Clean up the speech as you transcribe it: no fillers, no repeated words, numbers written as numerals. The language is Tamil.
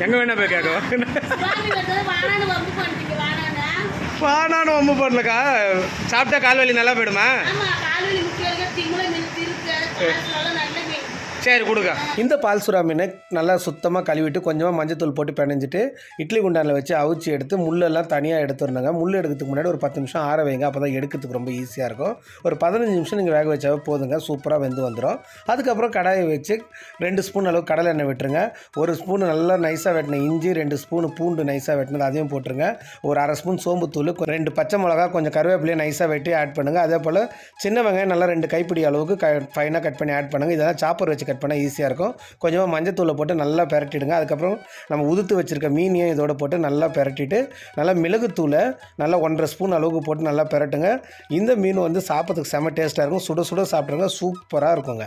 எங்கே வேணா போய் கேட்கவா வானான்னு வம்பு பண்ணலக்கா. சாப்பிட்டா கால் வலி நல்லா போயிடுமா? சரி கொடுங்க. இந்த பால் சுறா மீனை நல்லா சுத்தமாக கழுவிட்டு கொஞ்சமாக மஞ்சத்தூள் போட்டு பிணைஞ்சிட்டு இட்லி குண்டானில் வச்சு அவிச்சு எடுத்து முள்ளெல்லாம் தனியாக எடுத்துருந்தாங்க. முள் எடுக்கிறதுக்கு முன்னாடி ஒரு 10 நிமிஷம் ஆற வைங்க. அப்போ தான் எடுக்கிறதுக்கு ரொம்ப ஈஸியாக இருக்கும். ஒரு 15 நிமிஷம் நீங்கள் வேக வச்சாவே போதுங்க, சூப்பராக வெந்து வந்துடும். அதுக்கப்புறம் கடாயை வச்சு 2 ஸ்பூன் அளவு கடலை எண்ணெய் விட்டுருங்க. 1 ஸ்பூன் நல்லா நைஸாக வெட்டின இஞ்சி, 2 ஸ்பூன் பூண்டு நைஸாக வெட்டினது அதையும் போட்டுருங்க. ஒரு 1/2 ஸ்பூன் சோம்புத்தூள், 2 பச்சை மிளகா, கொஞ்சம் கருவேப்பிலையை நைஸாக வெட்டி ஆட் பண்ணுங்கள். அதே போல் சின்ன வெங்காயம் நல்லா 2 கைப்பிடி அளவுக்கு ஃபைனாக கட் பண்ணி ஆட் பண்ணுங்கள். இதெல்லாம் சாப்பர் வச்சு கட் பண்ணால் ஈஸியாக இருக்கும். கொஞ்சமாக மஞ்சத்தூளை போட்டு நல்லா பெரட்டிடுங்க. அதுக்கப்புறம் நம்ம உதுத்து வச்சுருக்க மீனையும் இதோட போட்டு நல்லா பெரட்டிட்டு நல்லா மிளகுத்தூளை நல்லா 1/2 ஸ்பூன் அளவுக்கு போட்டு நல்லா பெரட்டுங்க. இந்த மீன் வந்து சாப்பிட்றதுக்கு செம்ம டேஸ்ட்டாக இருக்கும். சுட சுட சாப்பிட்ருங்க, சூப்பராக இருக்குங்க.